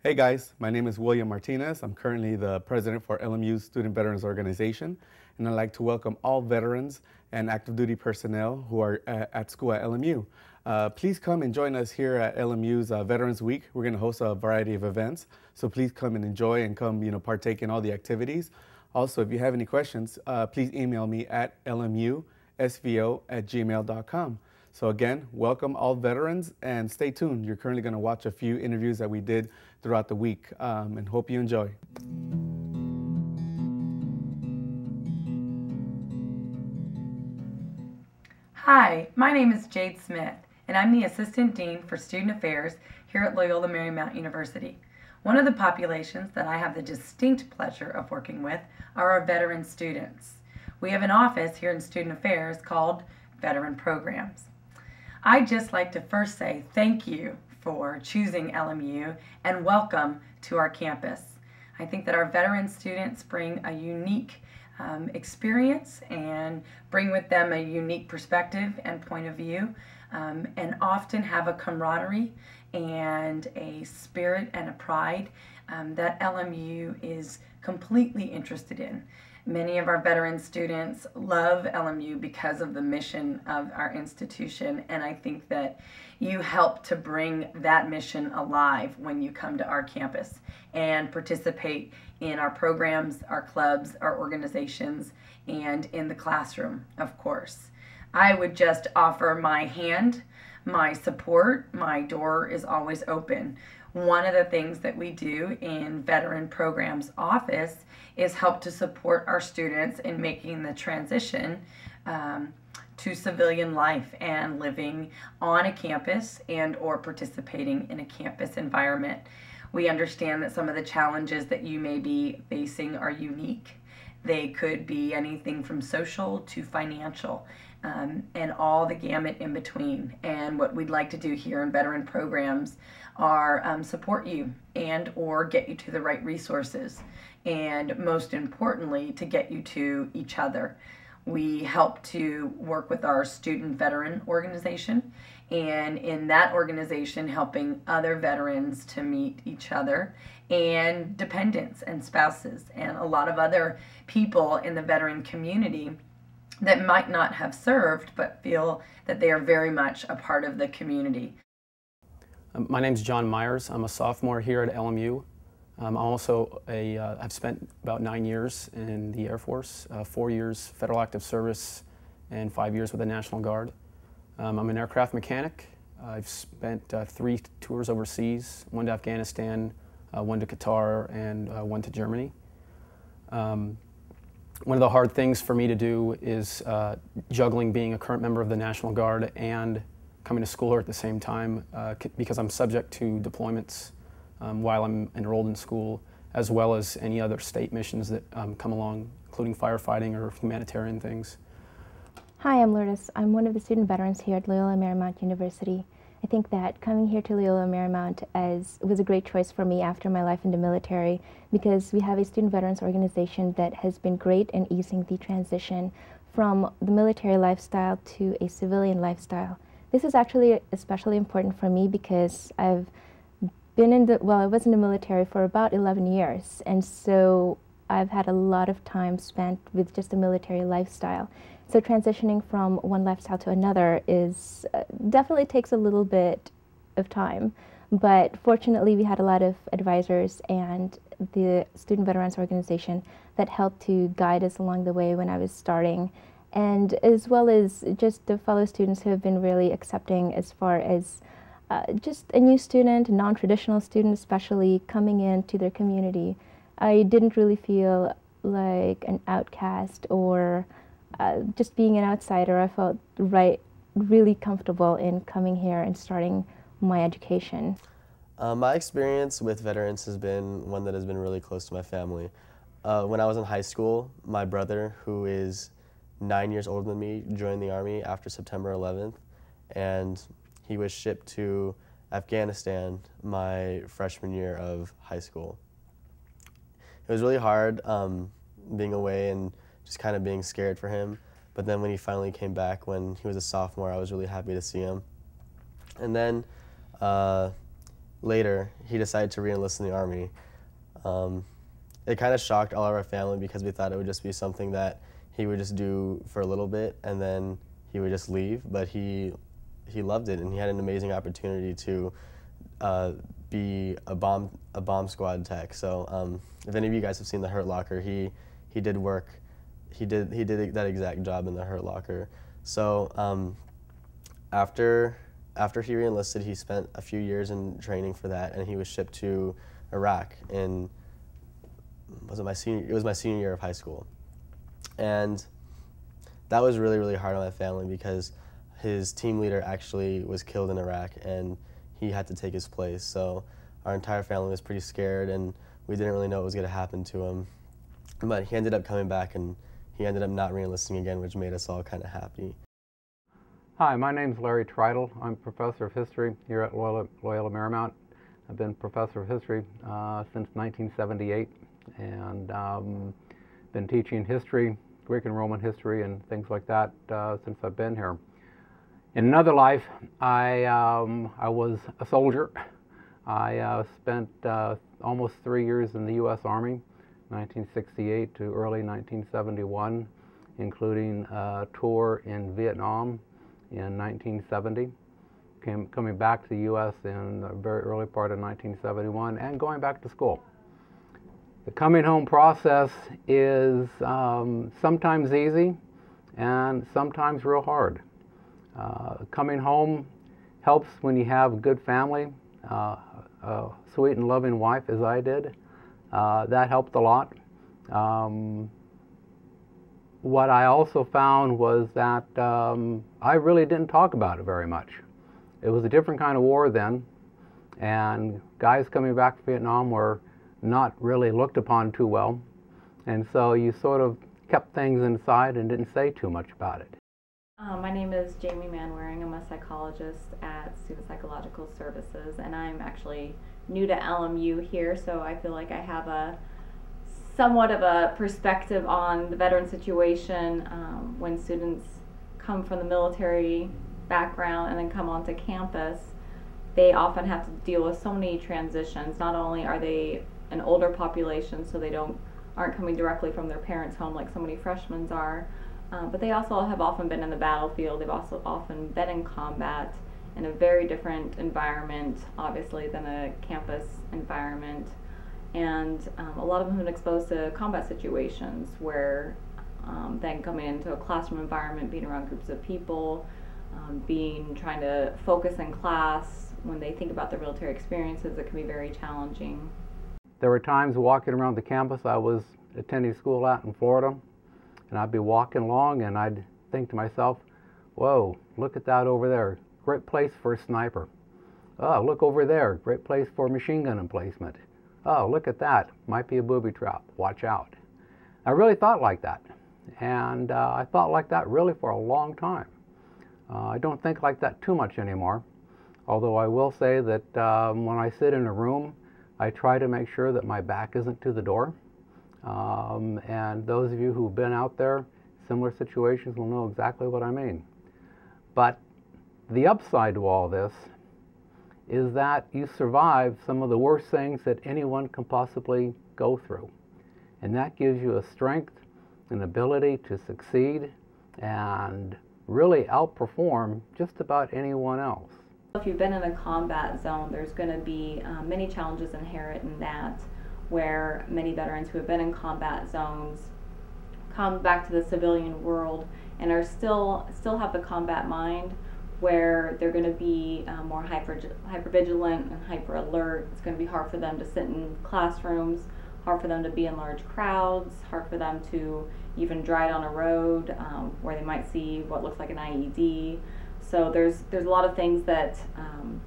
Hey guys, my name is William Martinez. I'm currently the president for LMU's Student Veterans Organization, and I'd like to welcome all veterans and active duty personnel who are at school at LMU. Please come and join us here at LMU's Veterans Week. We're going to host a variety of events, so please come and enjoy and come, partake in all the activities. Also, if you have any questions, please email me at lmusvo@gmail.com. So again, welcome all veterans and stay tuned. You're currently going to watch a few interviews that we did throughout the week and hope you enjoy. Hi, my name is Jade Smith, and I'm the Assistant Dean for Student Affairs here at Loyola Marymount University. One of the populations that I have the distinct pleasure of working with are our veteran students. We have an office here in Student Affairs called Veteran Programs. I'd just like to first say thank you for choosing LMU and welcome to our campus. I think that our veteran students bring a unique experience and bring with them a unique perspective and point of view, and often have a camaraderie and a spirit and a pride that LMU is completely interested in. Many of our veteran students love LMU because of the mission of our institution, and I think that you help to bring that mission alive when you come to our campus and participate in our programs, our clubs, our organizations, and in the classroom, of course. I would just offer my hand, my support. My door is always open. One of the things that we do in Veteran Programs Office is help to support our students in making the transition to civilian life and living on a campus and or participating in a campus environment. We understand that some of the challenges that you may be facing are unique. They could be anything from social to financial, and all the gamut in between. And what we'd like to do here in Veteran Programs are support you and or get you to the right resources, and most importantly, to get you to each other. We help to work with our student veteran organization, and in that organization helping other veterans to meet each other and dependents and spouses and a lot of other people in the veteran community that might not have served but feel that they are very much a part of the community. My name's John Myers. I'm a sophomore here at LMU. I've spent about 9 years in the Air Force, 4 years Federal Active Service, and 5 years with the National Guard. I'm an aircraft mechanic. I've spent 3 tours overseas, one to Afghanistan, one to Qatar, and one to Germany. One of the hard things for me to do is juggling being a current member of the National Guard and coming to school here at the same time because I'm subject to deployments while I'm enrolled in school, as well as any other state missions that come along, including firefighting or humanitarian things. Hi, I'm Lourdes. I'm one of the student veterans here at Loyola Marymount University. I think that coming here to Loyola Marymount was a great choice for me after my life in the military, because we have a student veterans organization that has been great in easing the transition from the military lifestyle to a civilian lifestyle. This is actually especially important for me because I've been I was in the military for about 11 years, and so I've had a lot of time spent with just a military lifestyle. So transitioning from one lifestyle to another is definitely takes a little bit of time, but fortunately we had a lot of advisors and the Student Veterans Organization that helped to guide us along the way when I was starting, and as well as just the fellow students who have been really accepting as far as just a new student, a non-traditional student especially, coming into their community. I didn't really feel like an outcast or just being an outsider. I felt really comfortable in coming here and starting my education. My experience with veterans has been one that has been really close to my family. When I was in high school, my brother, who is 9 years older than me, joined the Army after September 11th, and he was shipped to Afghanistan my freshman year of high school. It was really hard being away and just kind of being scared for him, but then when he finally came back when he was a sophomore, I was really happy to see him. And then later, he decided to re-enlist in the Army. It kind of shocked all of our family because we thought it would just be something that he would just do for a little bit and then he would just leave, but he loved it, and he had an amazing opportunity to be a bomb squad tech. So if any of you guys have seen The Hurt Locker, he did that exact job in The Hurt Locker. So after he re-enlisted, he spent a few years in training for that, and he was shipped to Iraq in it was my senior year of high school. And that was really, really hard on my family because his team leader actually was killed in Iraq and he had to take his place. So our entire family was pretty scared and we didn't really know what was going to happen to him. But he ended up coming back and he ended up not re-enlisting again, which made us all kind of happy. Hi, my name's Larry Treidel. I'm professor of history here at Loyola Marymount. I've been professor of history since 1978 and been teaching history, Greek and Roman history and things like that since I've been here. In another life, I was a soldier. I spent almost 3 years in the U.S. Army, 1968 to early 1971, including a tour in Vietnam in 1970, coming back to the U.S. in the very early part of 1971, and going back to school. The coming home process is sometimes easy and sometimes real hard. Coming home helps when you have a good family, a sweet and loving wife, as I did. That helped a lot. What I also found was that I really didn't talk about it very much. It was a different kind of war then, and guys coming back from Vietnam were not really looked upon too well, and so you sort of kept things inside and didn't say too much about it. My name is Jamie Manwaring. I'm a psychologist at Student Psychological Services, and I'm actually new to LMU here, so I feel like I have a somewhat of a perspective on the veteran situation when students come from the military background and then come onto campus. They often have to deal with so many transitions. Not only are they an older population, so they aren't coming directly from their parents' home like so many freshmen are, but they also have often been in the battlefield. They've also often been in combat in a very different environment, obviously, than a campus environment. And a lot of them have been exposed to combat situations where then coming into a classroom environment, being around groups of people, trying to focus in class, when they think about their military experiences, it can be very challenging. There were times walking around the campus I was attending school at in Florida, and I'd be walking along and I'd think to myself, whoa, look at that over there. Great place for a sniper. Oh, look over there. Great place for machine gun emplacement. Oh, look at that. Might be a booby trap. Watch out. I really thought like that. And I thought like that really for a long time. I don't think like that too much anymore. Although I will say that when I sit in a room, I try to make sure that my back isn't to the door. And those of you who've been out there, similar situations, will know exactly what I mean. But the upside to all this is that you survive some of the worst things that anyone can possibly go through. And that gives you a strength, an ability to succeed, and really outperform just about anyone else. If you've been in a combat zone, there's going to be many challenges inherent in that, where many veterans who have been in combat zones come back to the civilian world and are still have the combat mind, where they're going to be more hypervigilant and hyper alert. It's going to be hard for them to sit in classrooms, hard for them to be in large crowds, hard for them to even drive on a road where they might see what looks like an IED. So there's a lot of things that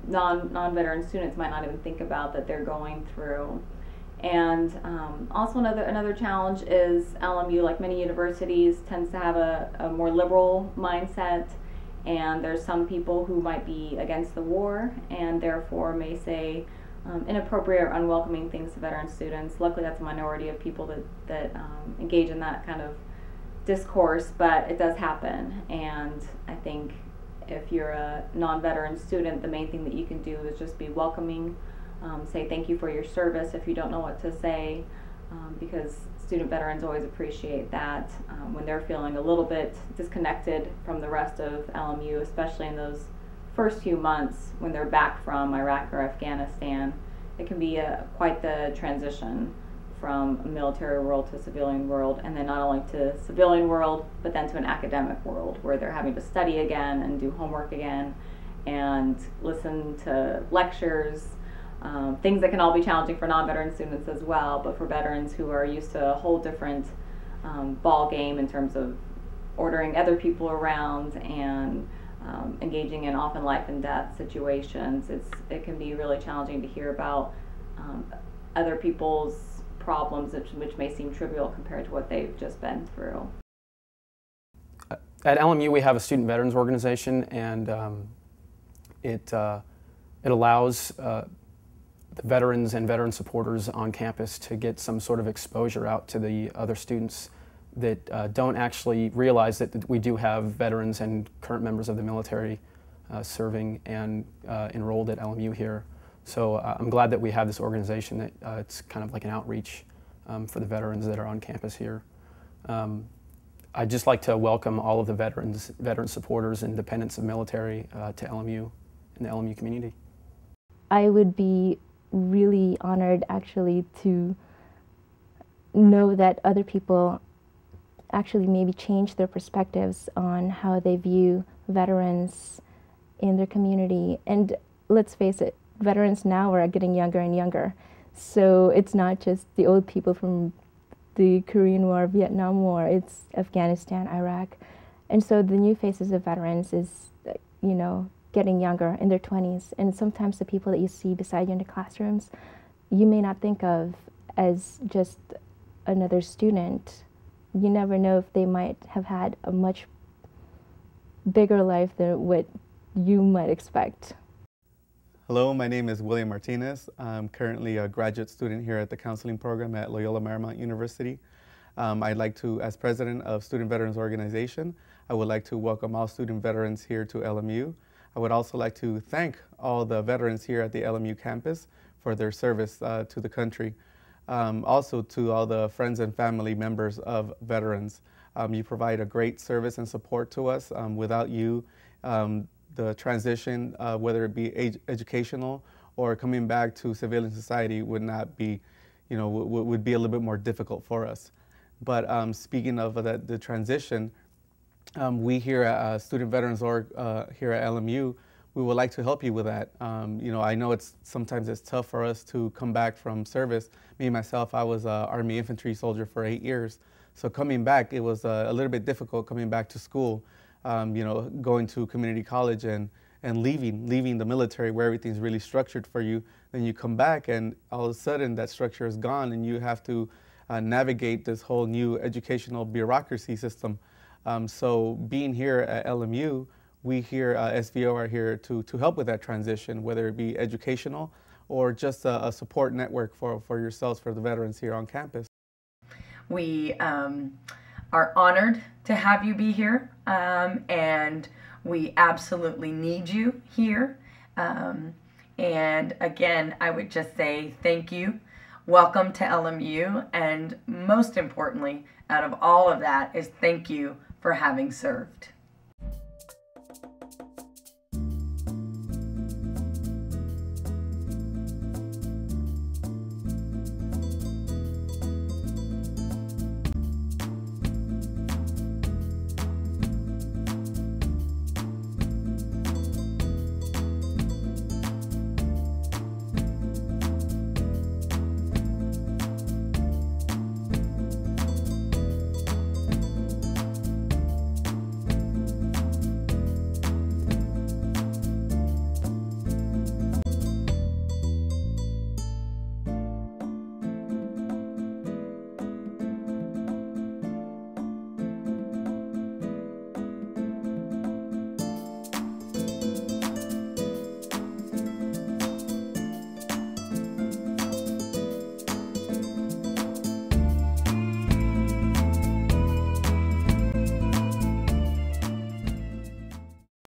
non-veteran students might not even think about that they're going through. And also another challenge is LMU, like many universities, tends to have a more liberal mindset. And there's some people who might be against the war and therefore may say inappropriate or unwelcoming things to veteran students. Luckily, that's a minority of people that engage in that kind of discourse, but it does happen. And I think if you're a non-veteran student, the main thing that you can do is just be welcoming say thank you for your service if you don't know what to say, because student veterans always appreciate that when they're feeling a little bit disconnected from the rest of LMU, especially in those first few months when they're back from Iraq or Afghanistan. It can be quite the transition from a military world to civilian world, and then not only to civilian world, but then to an academic world where they're having to study again and do homework again and listen to lectures, things that can all be challenging for non-veteran students as well, but for veterans who are used to a whole different ball game in terms of ordering other people around and engaging in often life and death situations, it can be really challenging to hear about other people's problems which may seem trivial compared to what they've just been through. At LMU we have a student veterans organization, and it allows the veterans and veteran supporters on campus to get some sort of exposure out to the other students that don't actually realize that we do have veterans and current members of the military serving and enrolled at LMU here. So I'm glad that we have this organization that it's kind of like an outreach for the veterans that are on campus here. I'd just like to welcome all of the veteran supporters and dependents of military to LMU and the LMU community. I would be really honored actually to know that other people actually maybe change their perspectives on how they view veterans in their community. And let's face it, veterans now are getting younger and younger. So it's not just the old people from the Korean War, Vietnam War, it's Afghanistan, Iraq. And so the new faces of veterans is, you know, getting younger in their 20s. And sometimes the people that you see beside you in the classrooms, you may not think of as just another student. You never know if they might have had a much bigger life than what you might expect. Hello, my name is William Martinez. I'm currently a graduate student here at the counseling program at Loyola Marymount University. I'd like to, as president of Student Veterans Organization, I would like to welcome all student veterans here to LMU. I would also like to thank all the veterans here at the LMU campus for their service to the country. Also to all the friends and family members of veterans. You provide a great service and support to us. Without you, the transition, whether it be educational or coming back to civilian society, would not be, you know, would be a little bit more difficult for us. But speaking of the transition, we here at Student Veterans Org here at LMU, we would like to help you with that. You know, I know sometimes it's tough for us to come back from service. Me, myself, I was an Army infantry soldier for 8 years. So coming back, it was a little bit difficult coming back to school, you know, going to community college and leaving the military where everything's really structured for you. Then you come back and all of a sudden that structure is gone and you have to navigate this whole new educational bureaucracy system. So being here at LMU, we here, SVO, are here to help with that transition, whether it be educational or just a support network for yourselves, for the veterans here on campus. We are honored to have you be here, and we absolutely need you here. And again, I would just say thank you. Welcome to LMU, and most importantly, out of all of that is thank you for having served.